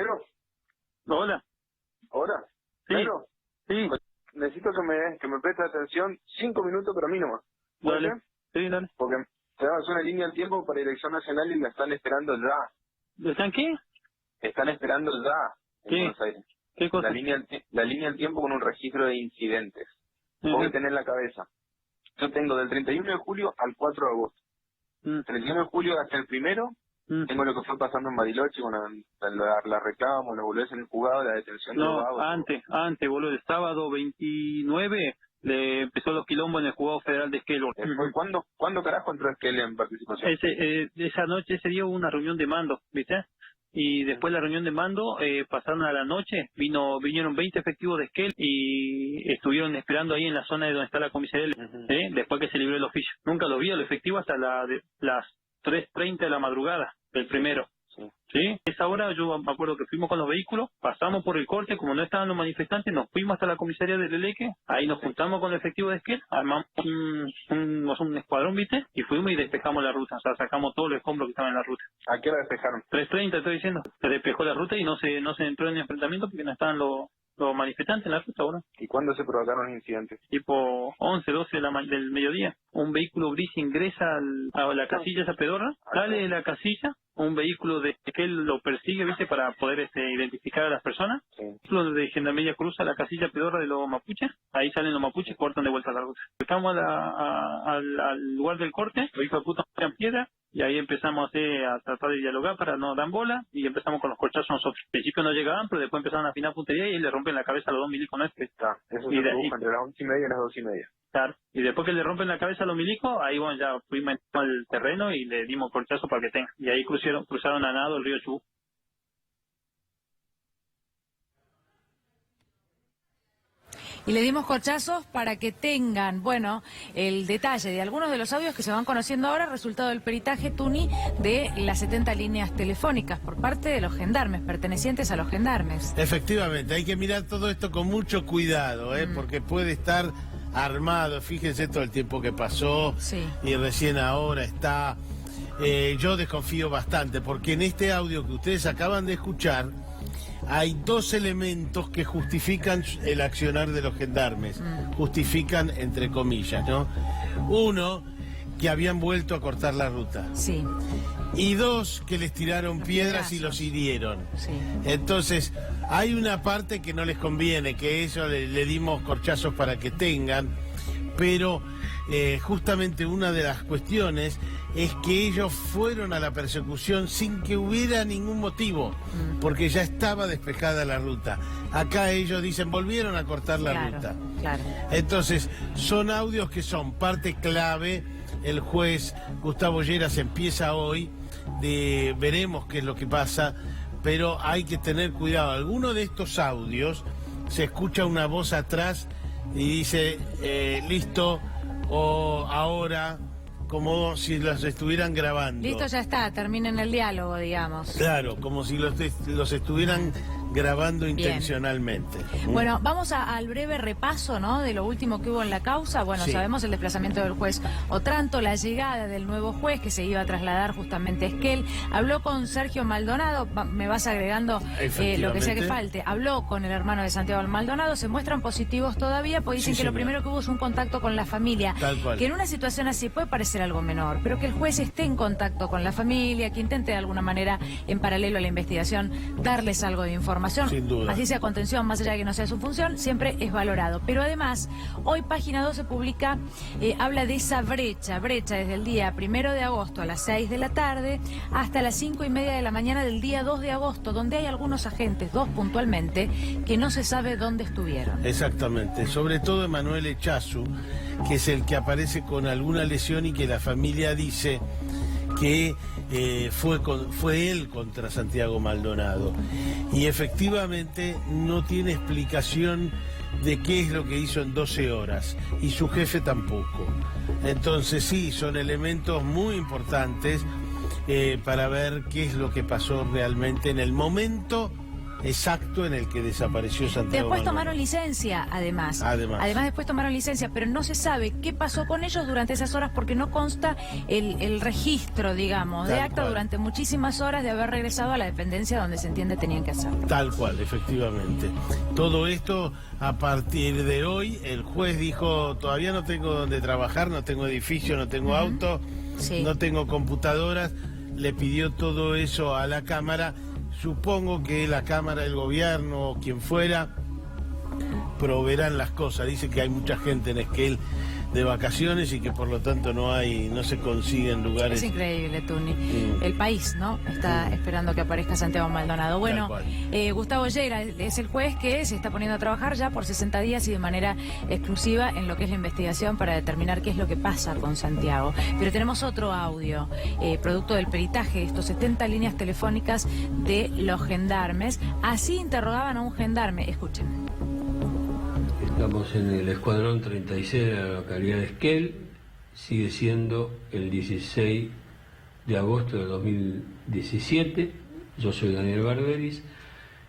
Jairo. Hola. Hola. Sí. Jairo. Sí. Necesito que me prestes atención 5 minutos, pero a mí nomás. ¿Puede Dale. ser? Sí, dale. Porque tenemos una línea del tiempo para Dirección Nacional y la están esperando ya. ¿Están qué? Están esperando ya en ¿Qué? Buenos Aires. ¿Qué cosa? La línea del tiempo con un registro de incidentes. Vos que tenés en la cabeza. Yo tengo del 31 de julio al 4 de agosto. 31 de julio hasta el 1, tengo lo que fue pasando en Bariloche, con la reclamo, los boludeces en el juzgado, la detención de los No, vagos. antes, boludo. El sábado 29 le empezó los quilombos en el juzgado federal de Esquel. ¿Cuándo carajo entró Esquel en participación? Esa noche, ese día hubo una reunión de mando, ¿viste? Y después de la reunión de mando, pasaron a la noche, vinieron 20 efectivos de Esquel y estuvieron esperando ahí en la zona de donde está la comisaría, después que se libró el oficio. Nunca lo vi el efectivo hasta las 3:30 de la madrugada del 1. ¿Sí? Esa hora yo me acuerdo que fuimos con los vehículos, pasamos por el corte, como no estaban los manifestantes, nos fuimos hasta la comisaría del Eleque, ahí nos juntamos con el efectivo de Esquel, armamos un escuadrón, ¿viste? Y fuimos y despejamos la ruta, o sea, sacamos todos los escombros que estaban en la ruta. ¿A qué hora despejaron? 3:30 estoy diciendo, se despejó la ruta y no se entró en enfrentamiento porque no estaban los manifestantes en la ruta, ¿no? ¿Y cuándo se provocaron los incidentes? Tipo 11, 12 del mediodía. Un vehículo gris ingresa a la casilla esa pedorra, sale de la casilla, un vehículo de que él lo persigue, ¿viste? Para poder identificar a las personas. Sí. Un vehículo de Gendarmería cruza la casilla pedorra de los mapuches, ahí salen los mapuches y cortan de vuelta la ruta. Llegamos al lugar del corte, los hijos de puta en piedra, y ahí empezamos a tratar de dialogar para no dar bola, y empezamos con los corchazos nosotros. Al principio no llegaban, pero después empezaron a afinar puntería y le rompen la cabeza a los 2 milicos nuestros. Eso se produjo entre las 11:30 y las 2:30. Claro, y después que le rompen la cabeza a los milicos, ahí bueno, ya fuimos al terreno y le dimos corchazo para que tenga. Y ahí cruzaron a nado el río Chubut. Y le dimos corchazos para que tengan, bueno, el detalle de algunos de los audios que se van conociendo ahora, resultado del peritaje, Tuni, de las 70 líneas telefónicas por parte de los gendarmes, pertenecientes a los gendarmes. Efectivamente, hay que mirar todo esto con mucho cuidado, porque puede estar armado. Fíjense todo el tiempo que pasó, y recién ahora está. Yo desconfío bastante, porque en este audio que ustedes acaban de escuchar, hay 2 elementos que justifican el accionar de los gendarmes. Justifican, entre comillas, ¿no? Uno, que habían vuelto a cortar la ruta. Sí. Y 2, que les tiraron piedras y los hirieron. Sí. Entonces, hay una parte que no les conviene, que eso le dimos corchazos para que tengan, pero justamente una de las cuestiones es que ellos fueron a la persecución sin que hubiera ningún motivo, porque ya estaba despejada la ruta. Acá ellos dicen, volvieron a cortar la ruta. Claro. Entonces, son audios que son parte clave. El juez Gustavo Lleras empieza hoy, veremos qué es lo que pasa, pero hay que tener cuidado. Alguno de estos audios se escucha una voz atrás y dice, listo, o ahora, como si los estuvieran grabando. Listo, ya está, terminen el diálogo, digamos. Claro, como si los estuvieran grabando intencionalmente. Bueno, vamos al breve repaso, ¿no?, de lo último que hubo en la causa. Bueno, sabemos el desplazamiento del juez Otranto, la llegada del nuevo juez que se iba a trasladar justamente a Esquel. Habló con Sergio Maldonado, me vas agregando lo que sea que falte. Habló con el hermano de Santiago Maldonado, se muestran positivos todavía, pues dicen que lo primero que hubo es un contacto con la familia. Tal cual. Que en una situación así puede parecer algo menor, pero que el juez esté en contacto con la familia, que intente de alguna manera, en paralelo a la investigación, darles algo de información. Sin duda. Así sea contención, más allá de que no sea su función, siempre es valorado. Pero además, hoy Página 12 publica, habla de esa brecha desde el día 1 de agosto a las 6 de la tarde hasta las 5:30 de la mañana del día 2 de agosto, donde hay algunos agentes, 2 puntualmente, que no se sabe dónde estuvieron. Exactamente, sobre todo Emanuel Echazu, que es el que aparece con alguna lesión y que la familia dice que fue él contra Santiago Maldonado. Y efectivamente no tiene explicación de qué es lo que hizo en 12 horas, y su jefe tampoco. Entonces sí, son elementos muy importantes para ver qué es lo que pasó realmente en el momento exacto en el que desapareció Santiago Después Maldonado. tomaron licencia, además. Además, después tomaron licencia, pero no se sabe qué pasó con ellos durante esas horas porque no consta el registro, digamos, de acta durante muchísimas horas de haber regresado a la dependencia donde se entiende tenían que hacerlo. Tal cual, efectivamente. Todo esto, a partir de hoy, el juez dijo, todavía no tengo donde trabajar, no tengo edificio, no tengo auto, no tengo computadoras, le pidió todo eso a la Cámara. Supongo que la Cámara, el gobierno o quien fuera proveerán las cosas. Dice que hay mucha gente en Esquel de vacaciones y que por lo tanto no se consiguen lugares. Es increíble, Tuni. El país, ¿no? Está esperando que aparezca Santiago Maldonado. Bueno, Gustavo Llera es el juez que se está poniendo a trabajar ya por 60 días y de manera exclusiva en lo que es la investigación para determinar qué es lo que pasa con Santiago. Pero tenemos otro audio, producto del peritaje de estos 70 líneas telefónicas de los gendarmes. Así interrogaban a un gendarme. Escuchen. Estamos en el escuadrón 36 de la localidad de Esquel, sigue siendo el 16 de agosto de 2017, yo soy Daniel Barberis,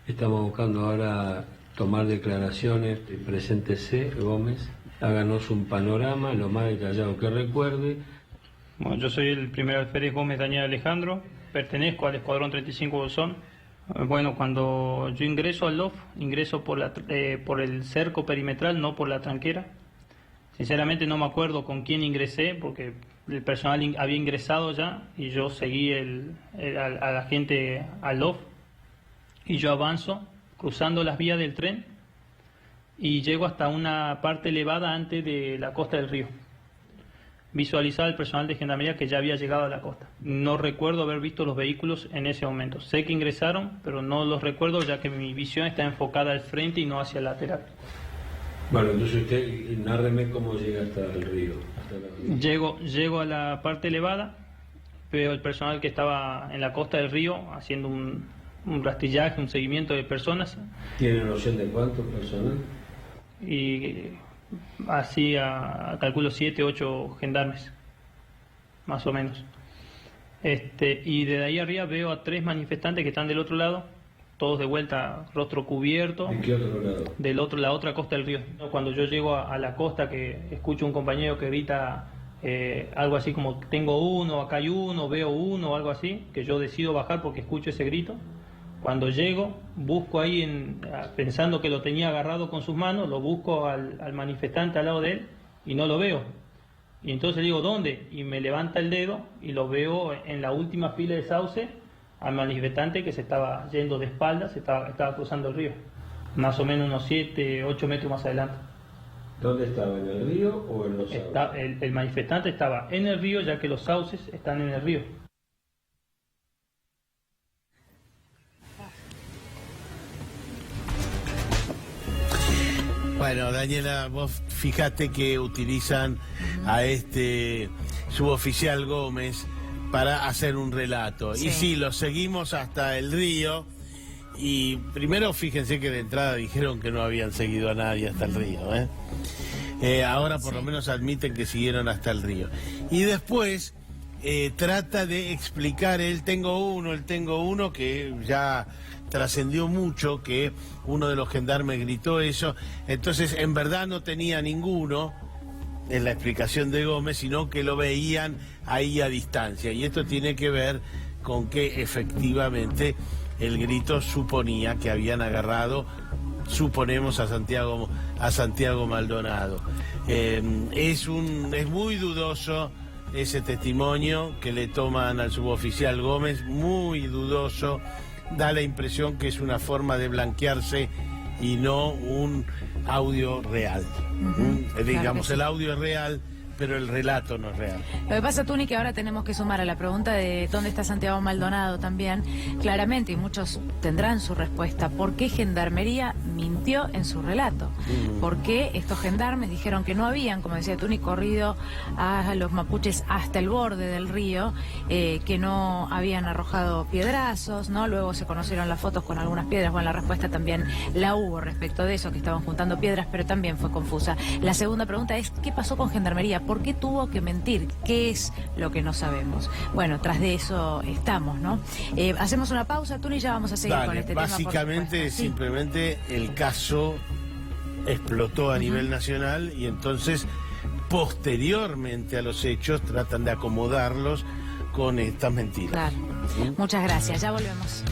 estamos buscando ahora tomar declaraciones, preséntese Gómez, háganos un panorama lo más detallado que recuerde. Bueno, yo soy el primer alférez Gómez Daniel Alejandro, pertenezco al escuadrón 35 Bolsón. Bueno, cuando yo ingreso al LOF, ingreso por el cerco perimetral, no por la tranquera. Sinceramente no me acuerdo con quién ingresé, porque el personal había ingresado ya y yo seguí a la gente al LOF. Y yo avanzo, cruzando las vías del tren, y llego hasta una parte elevada antes de la costa del río. Visualizaba el personal de gendarmería que ya había llegado a la costa. No recuerdo haber visto los vehículos en ese momento. Sé que ingresaron, pero no los recuerdo ya que mi visión está enfocada al frente y no hacia el lateral. Bueno, entonces usted, nárreme cómo llega hasta el río. Llego a la parte elevada, veo el personal que estaba en la costa del río haciendo un rastrillaje, un seguimiento de personas. ¿Tiene noción de cuánto personal? Y así calculo 7, 8 gendarmes, más o menos. Y de ahí arriba veo a 3 manifestantes que están del otro lado, todos de vuelta, rostro cubierto. ¿De qué otro lado? La otra costa del río. Cuando yo llego a la costa, que escucho un compañero que grita algo así como tengo uno, acá hay uno, veo uno, o algo así, que yo decido bajar porque escucho ese grito. Cuando llego, busco ahí, pensando que lo tenía agarrado con sus manos, lo busco al manifestante al lado de él y no lo veo. Y entonces digo, ¿dónde? Y me levanta el dedo y lo veo en la última fila de sauce al manifestante que se estaba yendo de espaldas, estaba cruzando el río. Más o menos unos 7, 8 metros más adelante. ¿Dónde estaba? ¿En el río o en los sauces? El manifestante estaba en el río, ya que los sauces están en el río. Bueno, Daniela, vos fíjate que utilizan a este suboficial Gómez para hacer un relato. Sí. Y sí, lo seguimos hasta el río. Y primero fíjense que de entrada dijeron que no habían seguido a nadie hasta el río. Ahora por lo menos admiten que siguieron hasta el río. Y después trata de explicar, él tengo uno, que ya trascendió mucho, que uno de los gendarmes gritó eso. Entonces en verdad no tenía ninguno en la explicación de Gómez, sino que lo veían ahí a distancia. Y esto tiene que ver con que efectivamente el grito suponía que habían agarrado, suponemos, a Santiago Maldonado. Es muy dudoso ese testimonio que le toman al suboficial Gómez, muy dudoso. Da la impresión que es una forma de blanquearse y no un audio real. Digamos, el audio es real, pero el relato no es real. Lo que pasa, Tuni, que ahora tenemos que sumar a la pregunta de dónde está Santiago Maldonado también, claramente, y muchos tendrán su respuesta. ¿Por qué Gendarmería mintió en su relato? ¿Por qué estos gendarmes dijeron que no habían, como decía Tuni, corrido a los mapuches hasta el borde del río, que no habían arrojado piedrazos, ¿no? Luego se conocieron las fotos con algunas piedras. Bueno, la respuesta también la hubo respecto de eso, que estaban juntando piedras, pero también fue confusa. La segunda pregunta es, ¿qué pasó con Gendarmería? ¿Por qué tuvo que mentir? ¿Qué es lo que no sabemos? Bueno, tras de eso estamos, ¿no? Hacemos una pausa, Tuni, y ya vamos a seguir con este básicamente, tema. simplemente el caso explotó a nivel nacional y entonces posteriormente a los hechos tratan de acomodarlos con estas mentiras. Claro. Muchas gracias, ya volvemos.